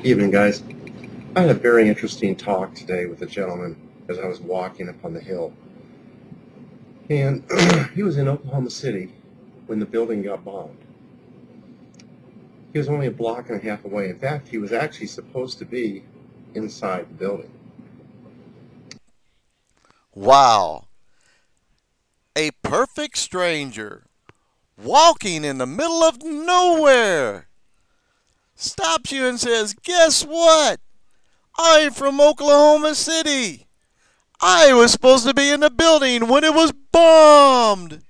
Evening, guys. I had a very interesting talk today with a gentleman as I was walking up on the hill. And he was in Oklahoma City when the building got bombed. He was only a block and a half away. In fact, he was actually supposed to be inside the building. Wow. A perfect stranger walking in the middle of nowhere stops you and says, "Guess what? I'm from Oklahoma City. I was supposed to be in the building when it was bombed.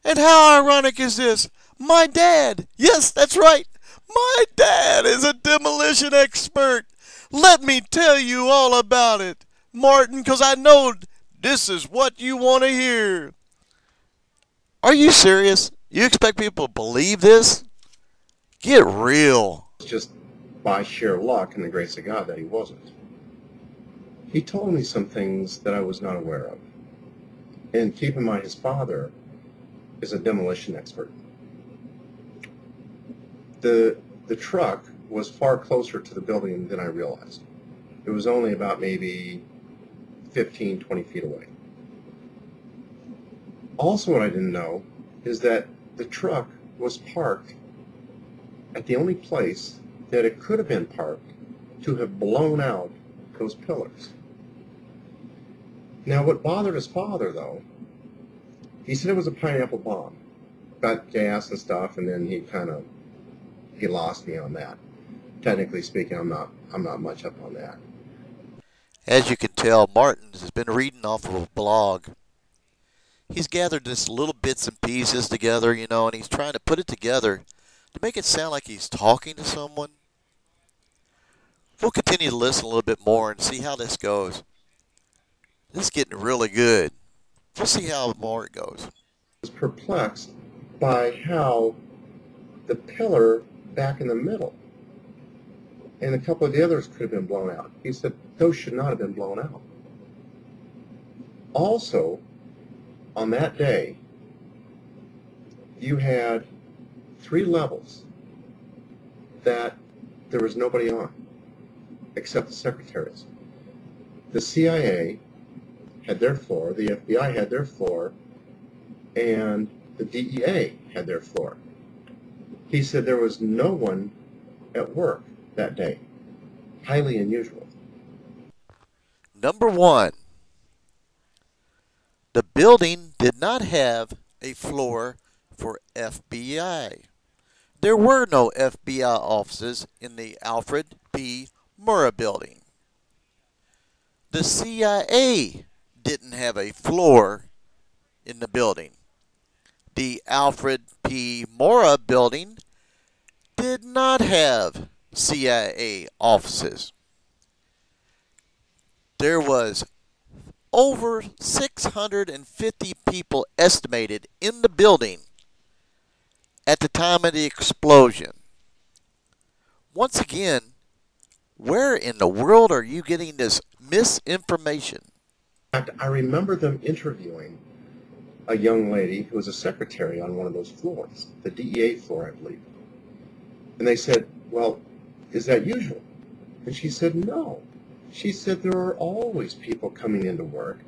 And how ironic is this? My dad, yes, that's right, my dad is a demolition expert. Let me tell you all about it, Martin, because I know this is what you want to hear." Are you serious? You expect people to believe this? Get real. It's just by sheer luck and the grace of God that he wasn't. He told me some things that I was not aware of. And keep in mind, his father is a demolition expert. The truck was far closer to the building than I realized. It was only about maybe 15, 20 feet away. Also, what I didn't know is that the truck was parked at the only place that it could have been parked to have blown out those pillars. Now, what bothered his father, though, he said it was a pineapple bomb. Got gas and stuff, and then he lost me on that. Technically speaking, I'm not much up on that. As you can tell, Martin has been reading off of a blog. He's gathered this little bits and pieces together, and he's trying to put it together to make it sound like he's talking to someone. We'll continue to listen a little bit more and see how this goes. This is getting really good. We'll see how more it goes. I was perplexed by how the pillar back in the middle and a couple of the others could have been blown out. He said those should not have been blown out. Also, on that day, you had 3 levels that there was nobody on except the secretaries. The CIA had their floor, the FBI had their floor, and the DEA had their floor. He said there was no one at work that day. Highly unusual. Number 1. The building did not have a floor for FBI. There were no FBI offices in the Alfred P. Murrah building. The CIA didn't have a floor in the building. The Alfred P. Murrah building did not have CIA offices. There was over 650 people estimated in the building at the time of the explosion. Once again, where in the world are you getting this misinformation? In fact, I remember them interviewing a young lady who was a secretary on one of those floors, the DEA floor, I believe. And they said, "Well, is that usual?" And she said, "No." She said, "There are always people coming into work."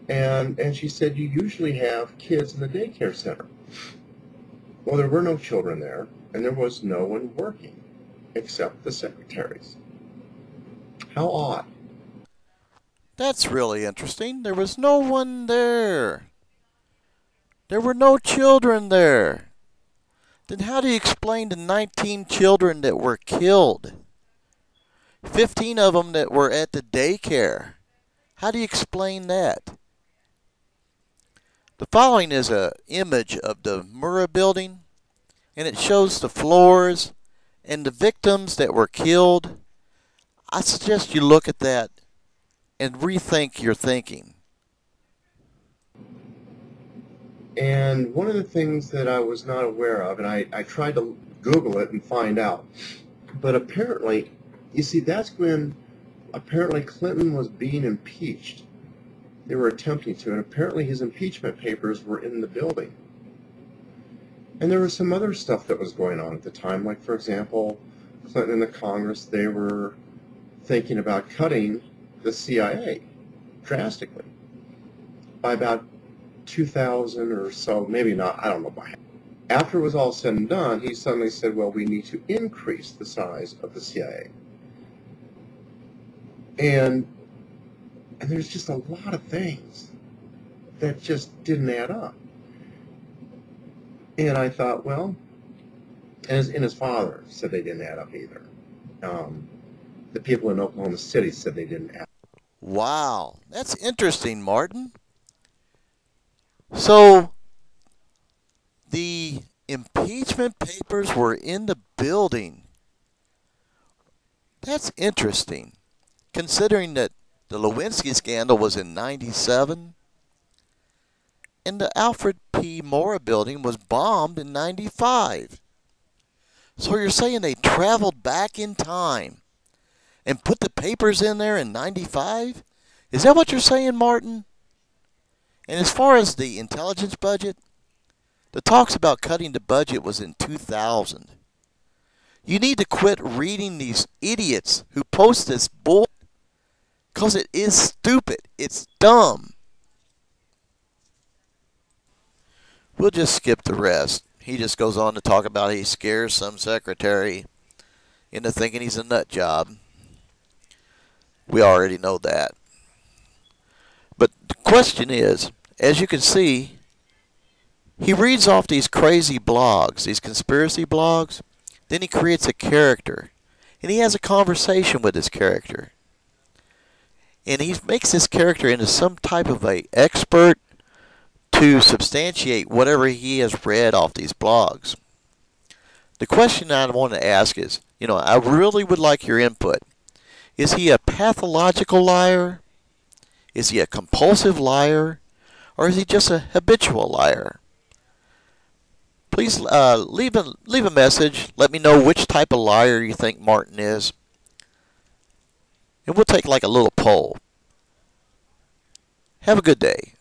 And she said, "You usually have kids in the daycare center." Well, there were no children there, and there was no one working except the secretaries. How odd. That's really interesting. There was no one there. There were no children there. Then how do you explain the 19 children that were killed? 15 of them that were at the daycare. How do you explain that? The following is an image of the Murrah building, and it shows the floors and the victims that were killed. I suggest you look at that and rethink your thinking. And one of the things that I was not aware of, and I tried to Google it and find out, but apparently, you see, that's when apparently Clinton was being impeached. They were attempting to, and apparently his impeachment papers were in the building. And there was some other stuff that was going on at the time, like, for example, Clinton and the Congress, they were thinking about cutting the CIA drastically by about 2,000 or so, maybe not, I don't know by half. After it was all said and done, he suddenly said, well, we need to increase the size of the CIA. And there's just a lot of things that just didn't add up. And I thought, well, and his father said they didn't add up either. The people in Oklahoma City said they didn't add up. Wow, that's interesting, Martin. So, the impeachment papers were in the building. That's interesting, considering that the Lewinsky scandal was in '97, and the Alfred P. Mora building was bombed in '95. So you're saying they traveled back in time and put the papers in there in '95? Is that what you're saying, Martin? And as far as the intelligence budget, the talks about cutting the budget was in 2000. You need to quit reading these idiots who post this bull, because it is stupid. It's dumb. We'll just skip the rest. He just goes on to talk about he scares some secretary into thinking he's a nut job. We already know that. But the question is, as you can see, he reads off these crazy blogs, these conspiracy blogs, then he creates a character, and he has a conversation with this character. And he makes this character into some type of an expert to substantiate whatever he has read off these blogs. The question I want to ask is, I really would like your input. Is he a pathological liar? Is he a compulsive liar? Or is he just a habitual liar? Please leave a message. Let me know which type of liar you think Martin is. And we'll take like a little poll. Have a good day.